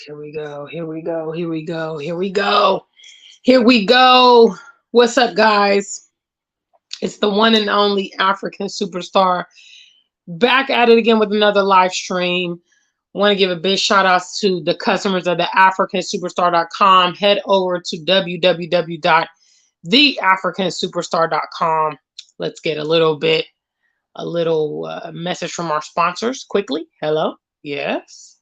Here we go. Here we go. Here we go. Here we go. Here we go. What's up, guys? It's the one and only African superstar back at it again with another live stream. Want to give a big shout out to the customers of the africansuperstar.com. Head over to www.theafricansuperstar.com. Let's get a little message from our sponsors quickly. Hello. Yes.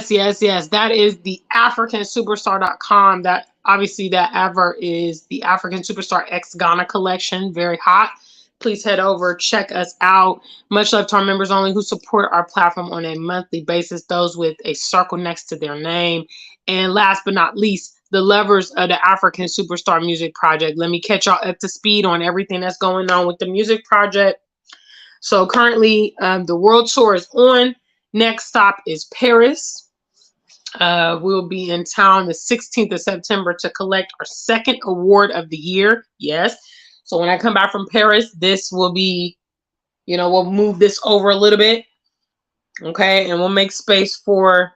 Yes. That is the africansuperstar.com. That obviously that advert is the African Superstar X Ghana collection. Very hot. Please head over, check us out. Much love to our members only who support our platform on a monthly basis, those with a circle next to their name. And last but not least, the lovers of the African Superstar Music Project. Let me catch y'all up to speed on everything that's going on with the music project. So currently, the world tour is on. Next stop is Paris. We'll be in town the 16th of September to collect our second award of the year. Yes. So when I come back from Paris, this will be, we'll move this over a little bit. Okay. And we'll make space for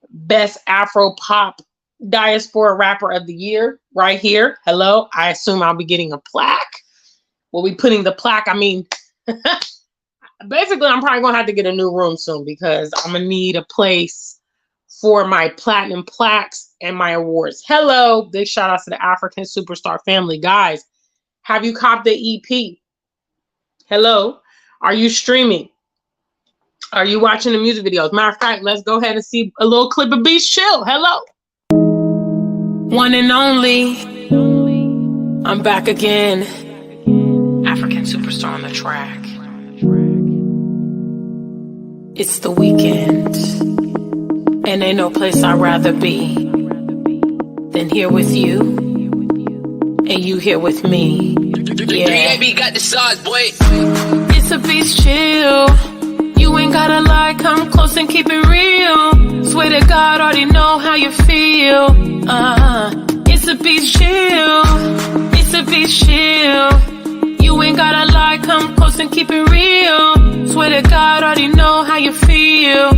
Best Afro Pop Diaspora Rapper of the Year right here. Hello. I assume I'll be getting a plaque. We'll be putting the plaque. Basically, I'm probably going to have to get a new room soon because I'm going to need a place for my platinum plaques and my awards. Hello. Big shout out to the African Superstar family. Guys, have you copped the EP? Hello. Are you streaming? Are you watching the music videos? Matter of fact, let's go ahead and see a little clip of Beast Chill. Hello. One and only. I'm back again. African Superstar on the track. It's the weekend, and ain't no place I'd rather be than here with you, and you here with me. Yeah. Got the sauce, boy. It's a Beast Chill. You ain't gotta lie, come close and keep it real. Swear to God, already know how you feel. It's a Beast Chill. It's a Beast Chill. You ain't gotta lie, come close and keep it real. Swear to God, already know how you feel.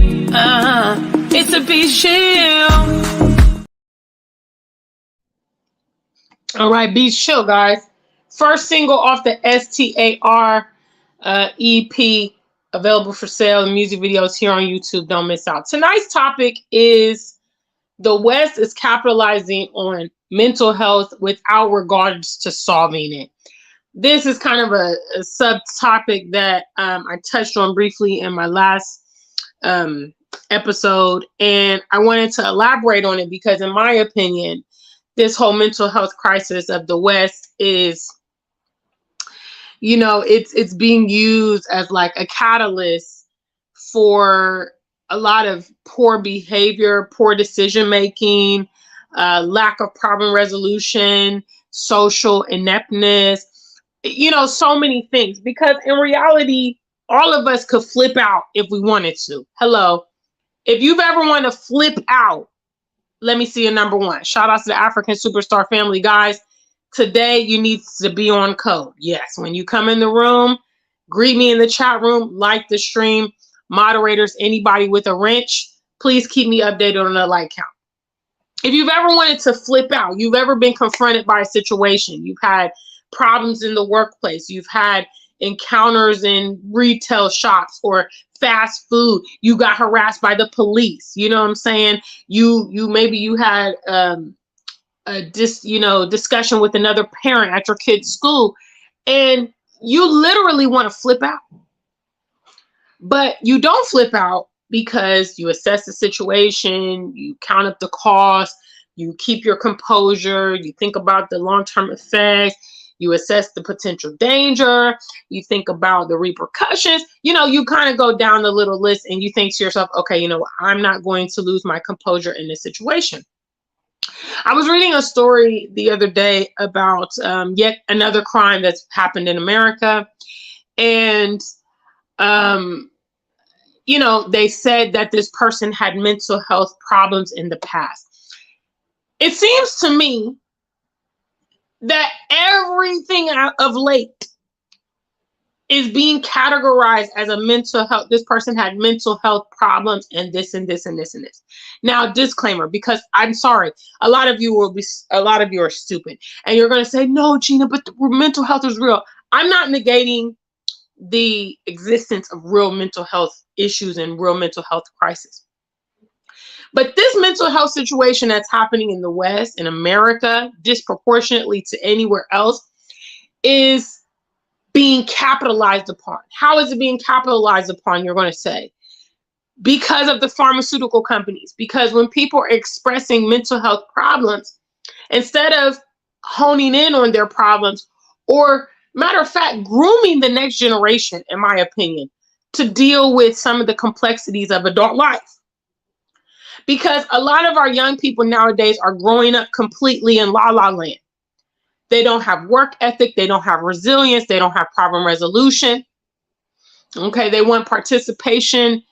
It's a Beast Chill. All right, Beast Chill, guys. First single off the STAR EP, available for sale. The music videos here on YouTube. Don't miss out. Tonight's topic is the West is capitalizing on mental health without regards to solving it. This is kind of a subtopic that I touched on briefly in my last episode, and I wanted to elaborate on it because, in my opinion, this whole mental health crisis of the West is, it's being used as like a catalyst for a lot of poor behavior, poor decision making, lack of problem resolution, social ineptness. So many things, because in reality, all of us could flip out if we wanted to. Hello. If you've ever wanted to flip out, let me see your number one. Shout out to the African Superstar family, guys. Today, you need to be on code. Yes. When you come in the room, greet me in the chat room, like the stream, moderators, anybody with a wrench, please keep me updated on the like count. If you've ever wanted to flip out, you've ever been confronted by a situation, you've had problems in the workplace, you've had encounters in retail shops or fast food, you got harassed by the police, you know what I'm saying? You had a discussion with another parent at your kid's school, and you literally want to flip out. But you don't flip out because you assess the situation, you count up the cost, you keep your composure, you think about the long-term effects, You assess the potential danger. You think about the repercussions. You kind of go down the little list and you think to yourself, okay, I'm not going to lose my composure in this situation. I was reading a story the other day about yet another crime that's happened in America. And, they said that this person had mental health problems in the past. It seems to me that everything of late is being categorized as a mental health. This person had mental health problems and this and this and this and this. Now, disclaimer, because I'm sorry, a lot of you are stupid and you're going to say, no, Gina, but mental health is real. I'm not negating the existence of real mental health issues and real mental health crisis. But this mental health situation that's happening in the West, in America, disproportionately to anywhere else, is being capitalized upon. How is it being capitalized upon, you're going to say? Because of the pharmaceutical companies. Because when people are expressing mental health problems, instead of honing in on their problems, or matter of fact, grooming the next generation, in my opinion, to deal with some of the complexities of adult life. Because a lot of our young people nowadays are growing up completely in la-la land. They don't have work ethic. They don't have resilience. They don't have problem resolution. Okay, they want participation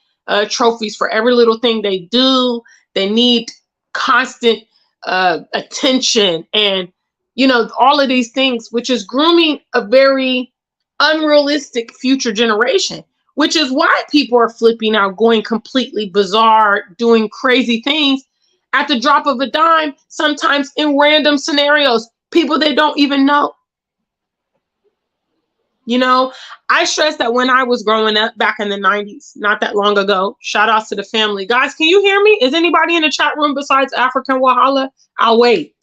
trophies for every little thing they do. They need constant attention and, all of these things, which is grooming a very unrealistic future generation, which is why people are flipping out, going completely bizarre, doing crazy things at the drop of a dime, sometimes in random scenarios, people they don't even know. I stress that when I was growing up back in the 90s, not that long ago, shout outs to the family. Guys, can you hear me? Is anybody in the chat room besides African Wahala? I'll wait.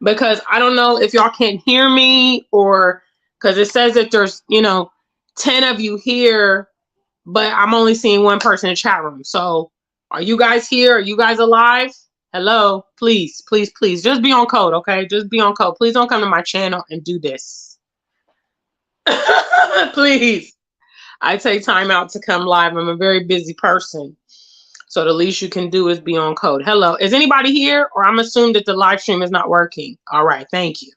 Because I don't know if y'all can't hear me, or because it says that there's, 10 of you here, but I'm only seeing one person in the chat room. So are you guys here? Are you guys alive? Hello, please, please, please. Just be on code, okay? Just be on code. Please don't come to my channel and do this. Please. I take time out to come live. I'm a very busy person. So the least you can do is be on code. Hello. Is anybody here? Or I'm assuming that the live stream is not working. All right. Thank you.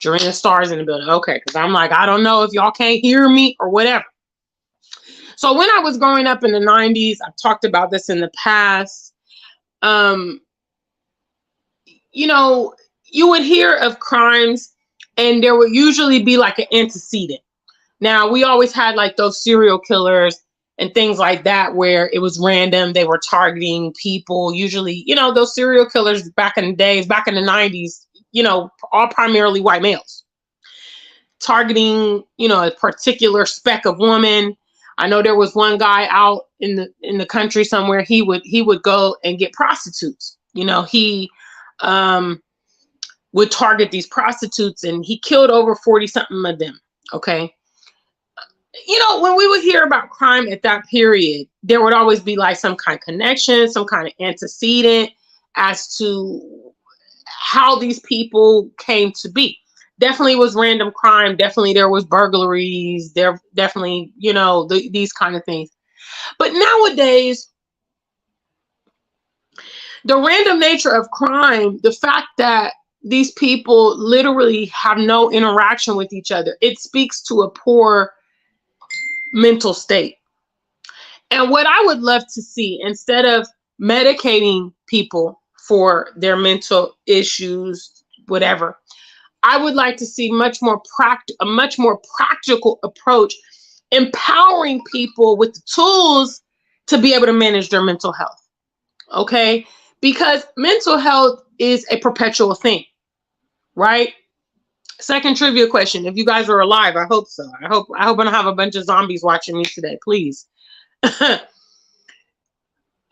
Jarena Star's in the building. Okay. Because I'm like, I don't know if y'all can't hear me or whatever. So when I was growing up in the 90s, I've talked about this in the past. You would hear of crimes and there would usually be like an antecedent. Now, we always had like those serial killers and things like that where it was random. They were targeting people, usually, those serial killers back in the days, back in the 90s, all primarily white males. Targeting, a particular speck of woman. I know there was one guy out in the country somewhere. He would go and get prostitutes. He would target these prostitutes and he killed over 40 something of them. Okay. When we would hear about crime at that period, there would always be like some kind of connection, some kind of antecedent as to how these people came to be. Definitely was random crime. Definitely there was burglaries. There definitely, these kind of things. But nowadays, the random nature of crime, the fact that these people literally have no interaction with each other, it speaks to a poor mental state. And what I would love to see, instead of medicating people for their mental issues, whatever, I would like to see a much more practical approach, empowering people with the tools to be able to manage their mental health. Okay? Because mental health is a perpetual thing, right? Second trivia question. If you guys are alive, I hope so. I hope I don't have a bunch of zombies watching me today, please.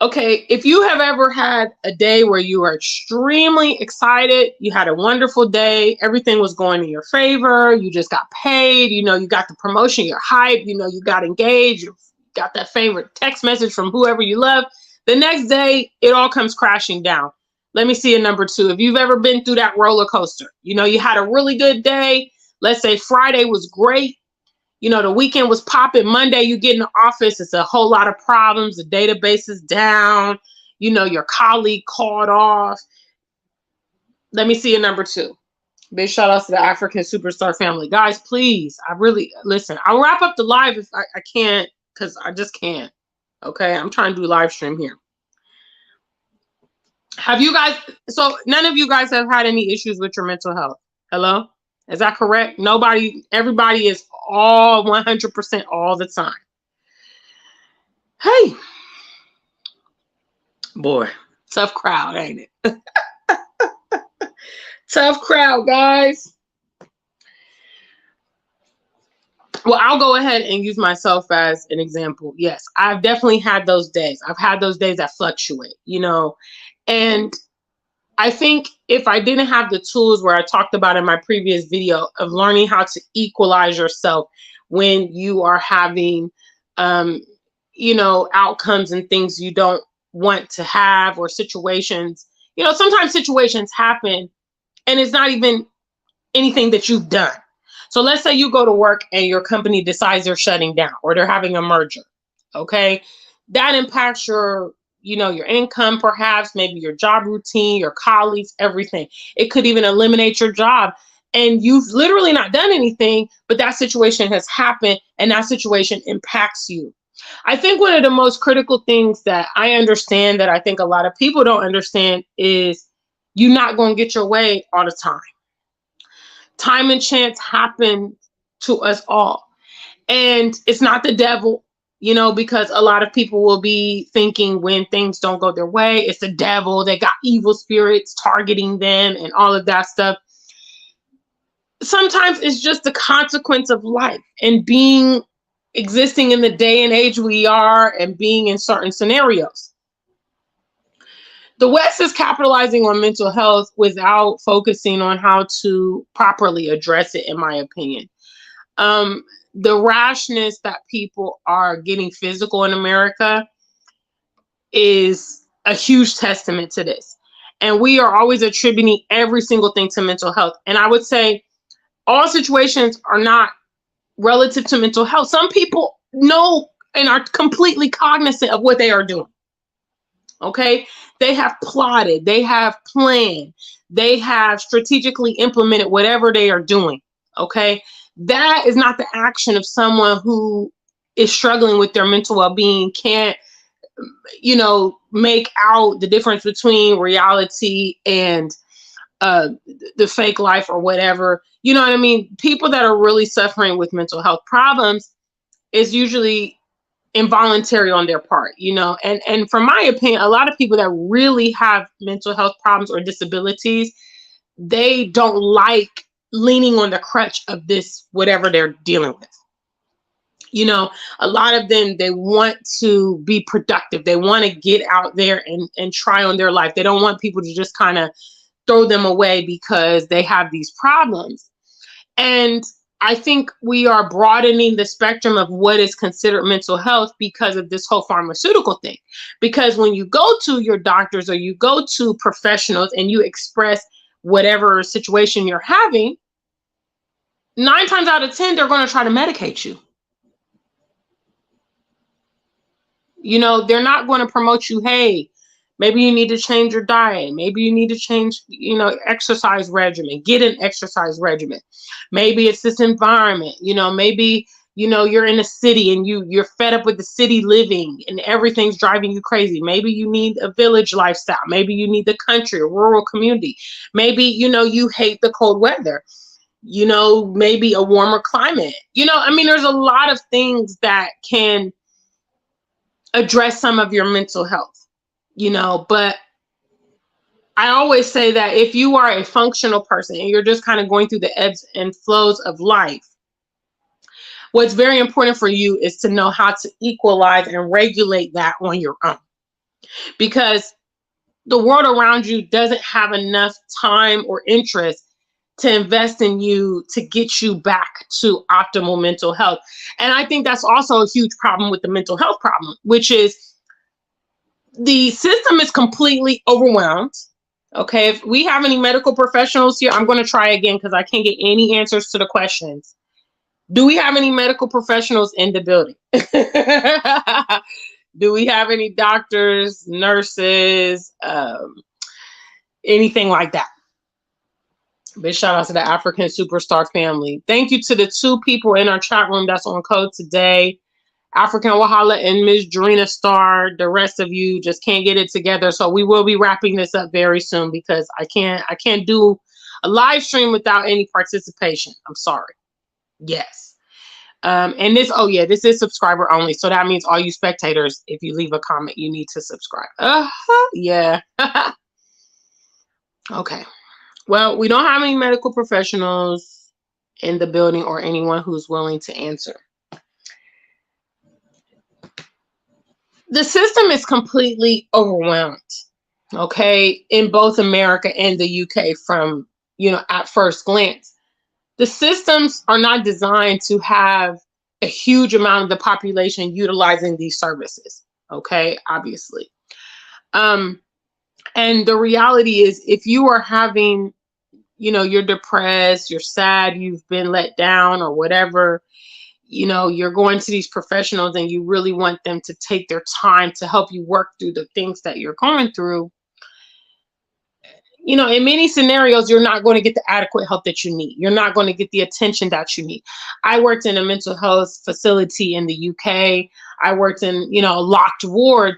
Okay, if you have ever had a day where you were extremely excited, you had a wonderful day, everything was going in your favor, you just got paid, you got the promotion, you're hyped, you got engaged, you got that favorite text message from whoever you love. The next day, it all comes crashing down. Let me see a number two. If you've ever been through that roller coaster, you had a really good day. let's say Friday was great. You know, the weekend was popping. Monday, you get in the office, it's a whole lot of problems. The database is down. You know, your colleague called off. Let me see your number 2. Big shout outs to the African Superstar family. Guys, please, I really, listen, I'll wrap up the live if I can't, because I just can't. Okay, I'm trying to do live stream here. Have you guys, so none of you guys have had any issues with your mental health? Hello? Is that correct? Nobody, everybody is all 100% all the time. Hey, boy, tough crowd, ain't it? Tough crowd, guys. Well, I'll go ahead and use myself as an example. Yes, I've definitely had those days. I've had those days that fluctuate, you know, and I think if I didn't have the tools where I talked about in my previous video of learning how to equalize yourself when you are having, you know, outcomes and things you don't want to have, or situations, you know, sometimes situations happen and it's not even anything that you've done. So let's say you go to work and your company decides they're shutting down or they're having a merger. Okay. That impacts your, you know, your income, perhaps, maybe your job routine, your colleagues, everything. It could even eliminate your job. And you've literally not done anything, but that situation has happened and that situation impacts you. I think one of the most critical things that I understand that I think a lot of people don't understand is you're not going to get your way all the time. Time and chance happen to us all. And it's not the devil, you know, because a lot of people will be thinking when things don't go their way, it's the devil. They got evil spirits targeting them and all of that stuff. Sometimes it's just the consequence of life and existing in the day and age we are and being in certain scenarios. The West is capitalizing on mental health without focusing on how to properly address it, in my opinion. The rashness that people are getting physical in America is a huge testament to this. And we are always attributing every single thing to mental health. And I would say all situations are not relative to mental health. Some people know and are completely cognizant of what they are doing. Okay, they have plotted, they have planned, they have strategically implemented whatever they are doing. Okay, that is not the action of someone who is struggling with their mental well-being, can't, you know, make out the difference between reality and the fake life or whatever. You know what I mean? People that are really suffering with mental health problems is usually involuntary on their part, you know, and from my opinion, a lot of people that really have mental health problems or disabilities, they don't like leaning on the crutch of this, whatever they're dealing with. You know, a lot of them, they want to be productive. They want to get out there and try on their life. They don't want people to just kind of throw them away because they have these problems. And I think we are broadening the spectrum of what is considered mental health because of this whole pharmaceutical thing. Because when you go to your doctors or you go to professionals and you express whatever situation you're having, 9 times out of 10, they're going to try to medicate you. You know, they're not going to promote you, hey, maybe you need to change your diet. Maybe you need to change, you know, exercise regimen, get an exercise regimen. Maybe it's this environment, you know, maybe, you know, you're in a city and you're fed up with the city living and everything's driving you crazy. Maybe you need a village lifestyle. Maybe you need the country, a rural community. Maybe, you know, you hate the cold weather, you know, maybe a warmer climate. You know, I mean, there's a lot of things that can address some of your mental health, you know, but I always say that if you are a functional person and you're just kind of going through the ebbs and flows of life, what's very important for you is to know how to equalize and regulate that on your own, because the world around you doesn't have enough time or interest to invest in you to get you back to optimal mental health. And I think that's also a huge problem with the mental health problem, which is the system is completely overwhelmed. Okay, if we have any medical professionals here, I'm going to try again because I can't get any answers to the questions. Do we have any medical professionals in the building? Do we have any doctors, nurses, anything like that? Big shout out to the African Superstar family. Thank you to the 2 people in our chat room that's on code today. African Wahala and Ms. Drina Star. The rest of you just can't get it together. So we will be wrapping this up very soon because I can't do a live stream without any participation. I'm sorry. Yes. And this, oh yeah, this is subscriber only. So that means all you spectators, if you leave a comment, you need to subscribe. Yeah. Okay. Well, we don't have any medical professionals in the building or anyone who's willing to answer. The system is completely overwhelmed, okay, in both America and the UK from, at first glance. The systems are not designed to have a huge amount of the population utilizing these services, okay, obviously. And the reality is, if you are having, you're depressed, you're sad, you've been let down or whatever, you're going to these professionals and you really want them to take their time to help you work through the things that you're going through. In many scenarios, you're not going to get the adequate help that you need. You're not going to get the attention that you need. I worked in a mental health facility in the UK. I worked in, a locked ward.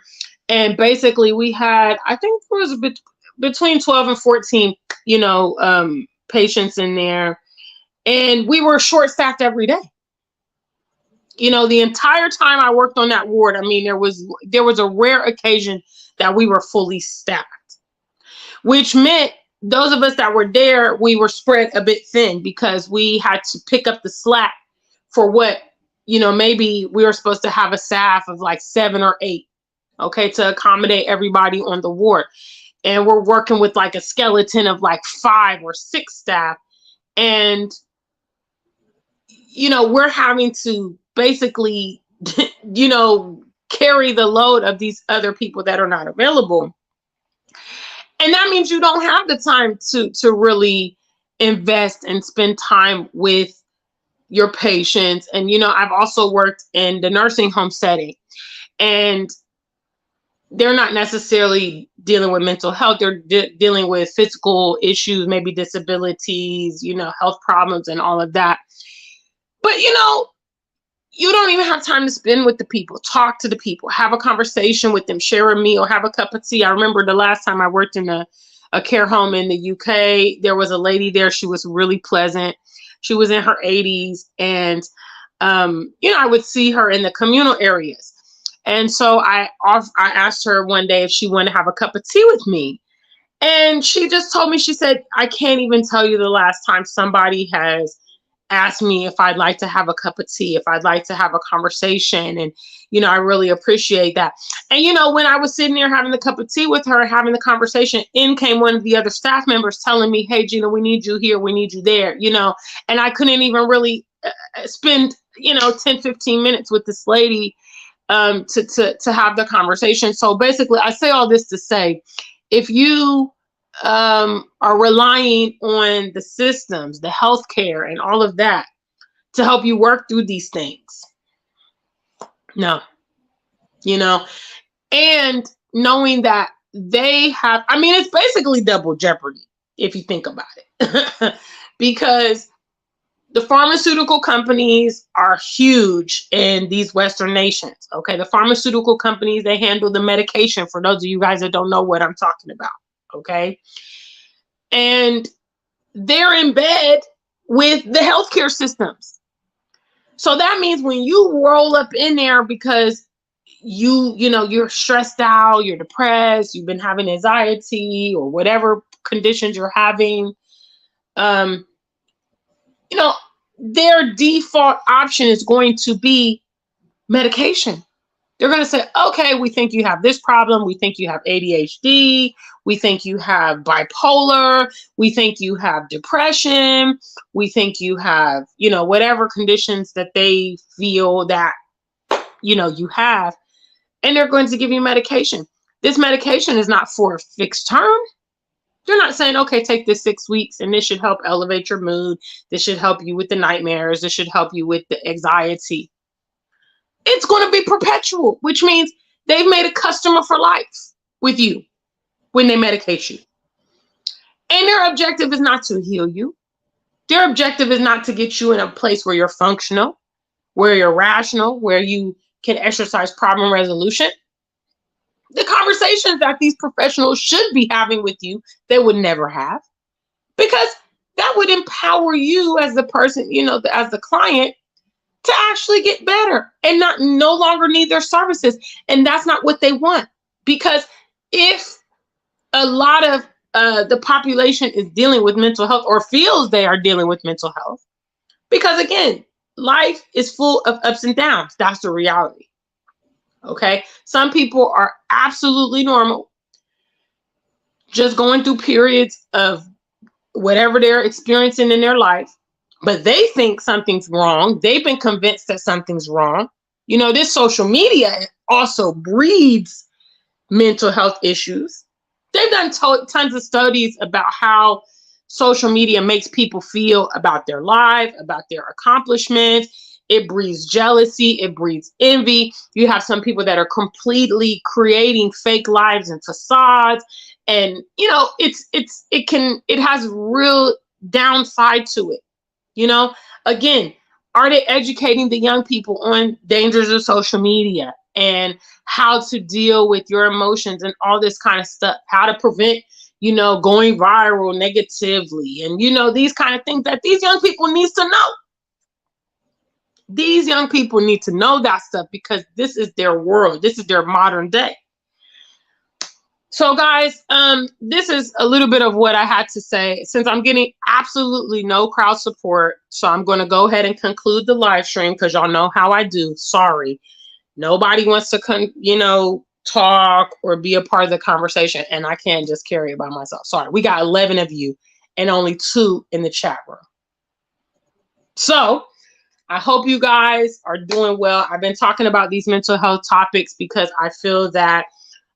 And basically we had, I think it was between 12 and 14, patients in there. And we were short staffed every day. The entire time I worked on that ward, I mean, there was a rare occasion that we were fully staffed, which meant those of us that were there, we were spread a bit thin because we had to pick up the slack for what, maybe we were supposed to have a staff of like 7 or 8, okay, to accommodate everybody on the ward. And we're working with like a skeleton of like 5 or 6 staff. And, we're having to basically, carry the load of these other people that are not available. And that means you don't have the time to really invest and spend time with your patients. And, I've also worked in the nursing home setting, and they're not necessarily dealing with mental health. They're dealing with physical issues, maybe disabilities, health problems and all of that. But, you don't even have time to spend with the people, talk to the people, have a conversation with them, share a meal, have a cup of tea. I remember the last time I worked in a care home in the UK, there was a lady there. She was really pleasant. She was in her 80s. And, I would see her in the communal areas. And so I asked her one day if she wanted to have a cup of tea with me. And she just told me, she said, I can't even tell you the last time somebody has asked me if I'd like to have a cup of tea, if I'd like to have a conversation. And, I really appreciate that. And, when I was sitting there having a cup of tea with her, having the conversation, in came one of the other staff members telling me, hey, Gina, we need you here. We need you there, and I couldn't even really spend, 10, 15 minutes with this lady to have the conversation. So basically, I say all this to say, if you are relying on the systems, the healthcare, and all of that to help you work through these things, no, and knowing that they have, I mean, it's basically double jeopardy if you think about it, because the pharmaceutical companies are huge in these Western nations. Okay, the pharmaceutical companies, they handle the medication, for those of you guys that don't know what I'm talking about. Okay, and they're in bed with the healthcare systems. So that means when you roll up in there because you're stressed out, you're depressed, you've been having anxiety or whatever conditions you're having, their default option is going to be medication. They're going to say, okay, we think you have this problem. We think you have ADHD. We think you have bipolar. We think you have depression. We think you have, whatever conditions that they feel that, you have. And they're going to give you medication. This medication is not for a fixed term. They're not saying, okay, take this 6 weeks and this should help elevate your mood. This should help you with the nightmares. This should help you with the anxiety. It's going to be perpetual, which means they've made a customer for life with you when they medicate you. And their objective is not to heal you. Their objective is not to get you in a place where you're functional, where you're rational, where you can exercise problem resolution. The conversations that these professionals should be having with you, they would never have, because that would empower you as the person, as the client, to actually get better and no longer need their services. And that's not what they want, because if a lot of the population is dealing with mental health or feels they are dealing with mental health, because again, life is full of ups and downs. That's the reality. Okay. Some people are absolutely normal, just going through periods of whatever they're experiencing in their life, but they think something's wrong. They've been convinced that something's wrong. This social media also breeds mental health issues. They've done tons of studies about how social media makes people feel about their life, about their accomplishments. It breeds jealousy. It breeds envy. You have some people that are completely creating fake lives and facades. And, it has real downside to it. Again, are they educating the young people on dangers of social media and how to deal with your emotions and all this kind of stuff, how to prevent, going viral negatively, and, these kind of things that these young people need to know. These young people need to know that stuff, because this is their world. This is their modern day. So guys, this is a little bit of what I had to say, since I'm getting absolutely no crowd support. So I'm going to go ahead and conclude the live stream, because y'all know how I do. Sorry. Nobody wants to, talk or be a part of the conversation, and I can't just carry it by myself. Sorry. We got 11 of you and only 2 in the chat room. So I hope you guys are doing well. I've been talking about these mental health topics because I feel that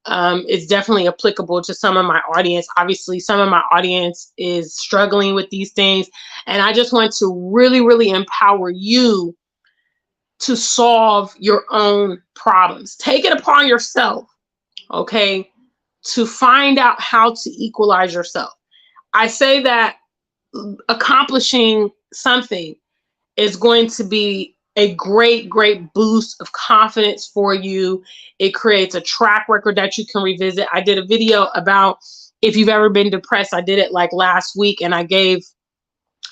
it's definitely applicable to some of my audience. Obviously, some of my audience is struggling with these things, and I just want to really, really empower you to solve your own problems. Take it upon yourself, okay, to find out how to equalize yourself. I say that accomplishing something is going to be a great, great boost of confidence for you. It creates a track record that you can revisit. I did a video about if you've ever been depressed. I did it like last week, and I gave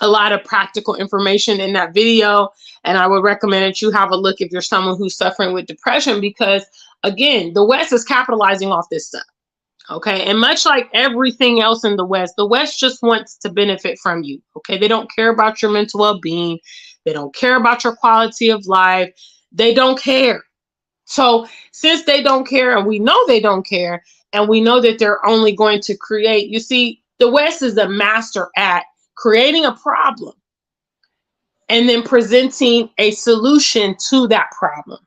a lot of practical information in that video. And I would recommend that you have a look if you're someone who's suffering with depression, because again, the West is capitalizing off this stuff. Okay. And much like everything else in the West just wants to benefit from you. Okay. They don't care about your mental well-being. They don't care about your quality of life. They don't care. So since they don't care, and we know they don't care, and we know that they're only going to create, you see, the West is a master at creating a problem and then presenting a solution to that problem.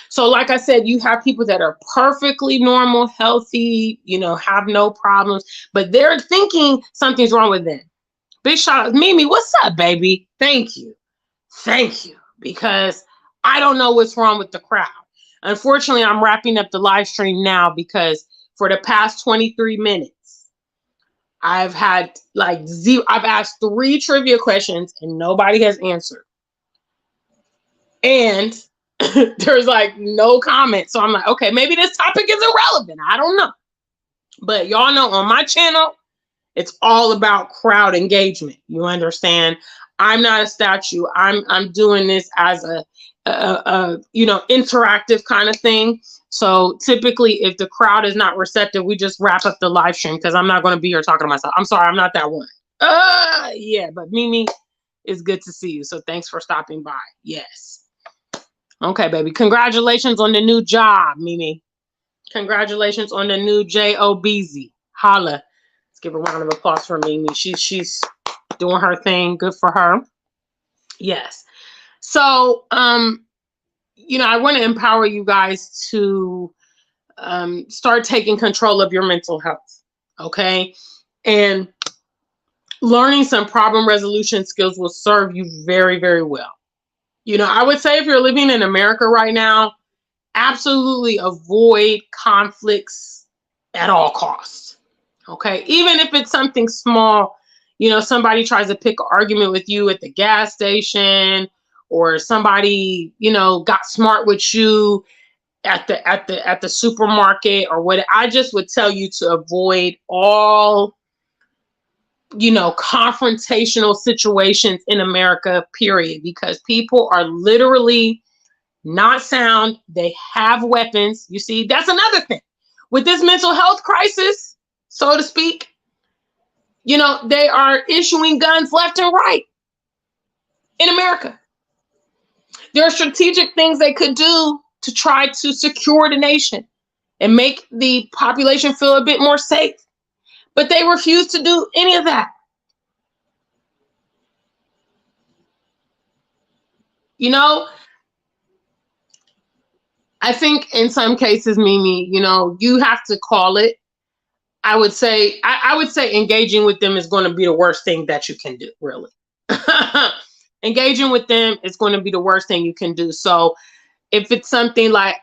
So like I said, you have people that are perfectly normal, healthy, have no problems, but they're thinking something's wrong with them. Big shout out, Mimi, what's up, baby? Thank you. Thank you. Because I don't know what's wrong with the crowd. Unfortunately, I'm wrapping up the live stream now, because for the past 23 minutes, I've had I've asked 3 trivia questions and nobody has answered. And there's no comment. So I'm like, okay, maybe this topic is irrelevant. I don't know. But y'all know on my channel, it's all about crowd engagement. You understand? I'm not a statue. I'm doing this as a interactive kind of thing. So typically, if the crowd is not receptive, we just wrap up the live stream, because I'm not going to be here talking to myself. I'm sorry, I'm not that one. Yeah, but Mimi, it's good to see you. So thanks for stopping by. Yes. Okay, baby. Congratulations on the new job, Mimi. Congratulations on the new JOBZ. Holla. Let's give a round of applause for Mimi. She's doing her thing. Good for her. Yes. So, I want to empower you guys to start taking control of your mental health. Okay. And learning some problem resolution skills will serve you very, very well. You know, I would say if you're living in America right now, absolutely avoid conflicts at all costs. Okay. Even if it's something small, you know, somebody tries to pick an argument with you at the gas station, or somebody, you know, got smart with you at the supermarket or what. I just would tell you to avoid all, you know, confrontational situations in America, period, because people are literally not sound. They have weapons. You see, that's another thing with this mental health crisis, so to speak. You know, they are issuing guns left and right in America. There are strategic things they could do to try to secure the nation and make the population feel a bit more safe, but they refuse to do any of that. You know, I think in some cases, Mimi, you know, you have to call it. I would say engaging with them is going to be the worst thing that you can do, really. Engaging with them is going to be the worst thing you can do. So if it's something like,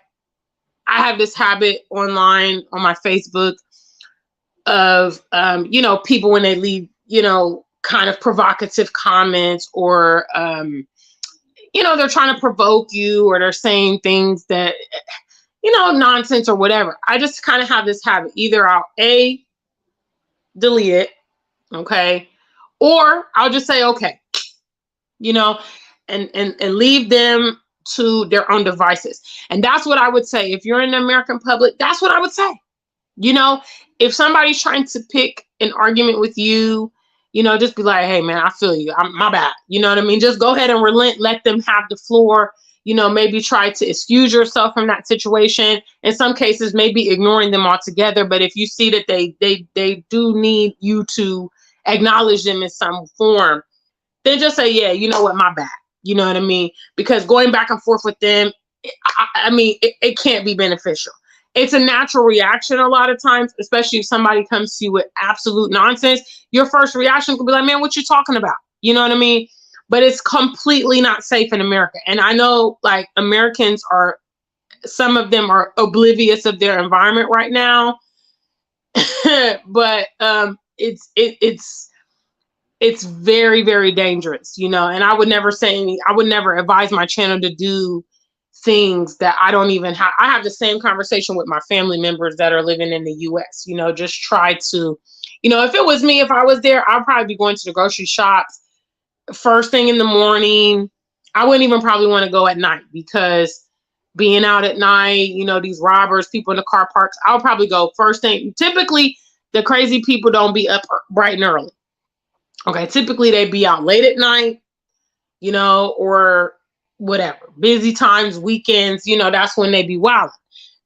I have this habit online on my Facebook of, you know, people when they leave, you know, kind of provocative comments, or, you know, they're trying to provoke you, or they're saying things that, you know, nonsense or whatever. I just kind of have this habit. Either I'll delete it, okay, or I'll just say, okay, you know, and leave them to their own devices. And that's what I would say. If you're in the American public, that's what I would say. You know, if somebody's trying to pick an argument with you, you know, just be like, hey, man, I feel you. My bad. You know what I mean? Just go ahead and relent. Let them have the floor. You know, maybe try to excuse yourself from that situation. In some cases, maybe ignoring them altogether. But if you see that they do need you to acknowledge them in some form, then just say, yeah, you know what, my bad. You know what I mean? Because going back and forth with them, I mean, it can't be beneficial. It's a natural reaction a lot of times, especially if somebody comes to you with absolute nonsense. Your first reaction could be like, man, what you talking about? You know what I mean? But it's completely not safe in America. And I know, like, Americans are, some of them are oblivious of their environment right now. But it's very, very dangerous, you know. And I would never advise my channel to do things that I don't even have. I have the same conversation with my family members that are living in the US, you know. Just try to, you know, if it was me, if I was there, I'd probably be going to the grocery shops first thing in the morning. I wouldn't even probably want to go at night, because being out at night, you know, these robbers, people in the car parks, I'll probably go first thing. Typically, the crazy people don't be up bright and early. Okay, typically they be out late at night, you know, or whatever. Busy times, weekends, you know, that's when they be wild.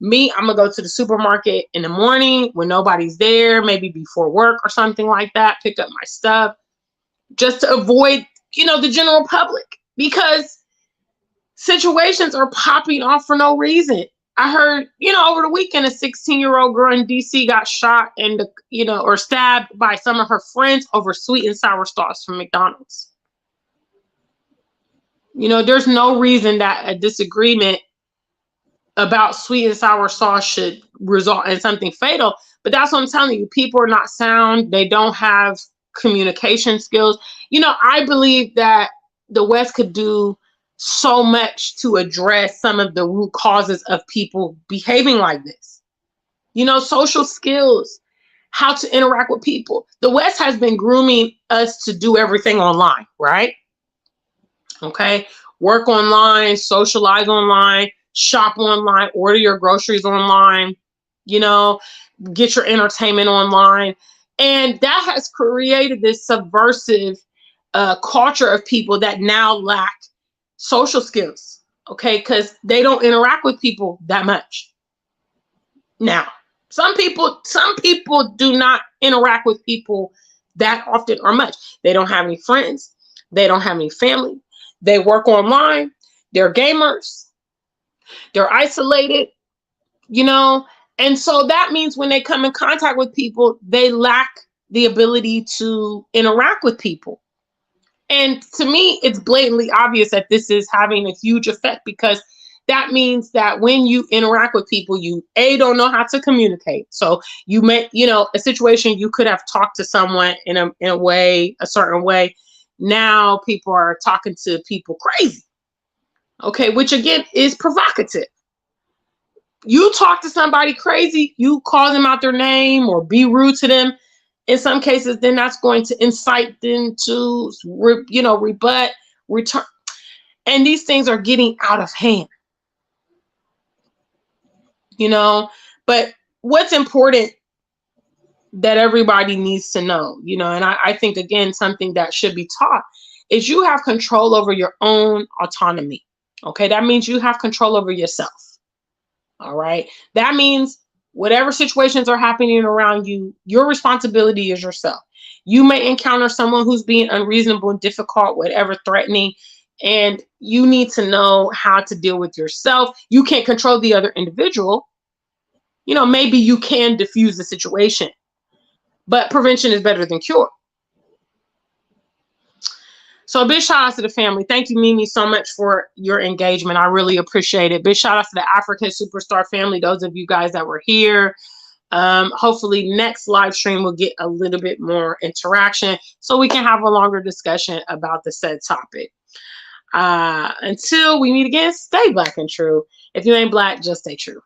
Me, I'm gonna go to the supermarket in the morning when nobody's there, maybe before work or something like that, pick up my stuff, just to avoid, you know, the general public, because situations are popping off for no reason. I heard, you know, over the weekend, a 16-year-old girl in DC got shot and, you know, or stabbed by some of her friends over sweet and sour sauce from McDonald's. You know, there's no reason that a disagreement about sweet and sour sauce should result in something fatal. But that's what I'm telling you. People are not sound. They don't have communication skills. You know, I believe that the West could do so much to address some of the root causes of people behaving like this. You know, social skills, how to interact with people. The West has been grooming us to do everything online, right? Okay. Work online, socialize online, shop online, order your groceries online, you know, get your entertainment online. And that has created this subversive culture of people that now lack social skills, okay? Because they don't interact with people that much. Now, some people do not interact with people that often or much. They don't have any friends. They don't have any family. They work online. They're gamers. They're isolated, you know? And so that means when they come in contact with people, they lack the ability to interact with people. And to me, it's blatantly obvious that this is having a huge effect, because that means that when you interact with people, you don't know how to communicate. So you may, a situation you could have talked to someone in a way, a certain way. Now people are talking to people crazy. Okay, which again is provocative. You talk to somebody crazy, you call them out their name or be rude to them. In some cases, then that's going to incite them to, rebut, return. And these things are getting out of hand, But what's important that everybody needs to know, and I think, again, something that should be taught is you have control over your own autonomy. Okay, that means you have control over yourself. All right, that means whatever situations are happening around you, your responsibility is yourself. You may encounter someone who's being unreasonable and difficult, whatever, threatening, and you need to know how to deal with yourself. You can't control the other individual. Maybe you can diffuse the situation, but prevention is better than cure. So a big shout out to the family. Thank you, Mimi, so much for your engagement. I really appreciate it. Big shout out to the African Superstar family, those of you guys that were here. Hopefully next live stream will get a little bit more interaction so we can have a longer discussion about the said topic. Until we meet again, stay black and true. If you ain't black, just stay true.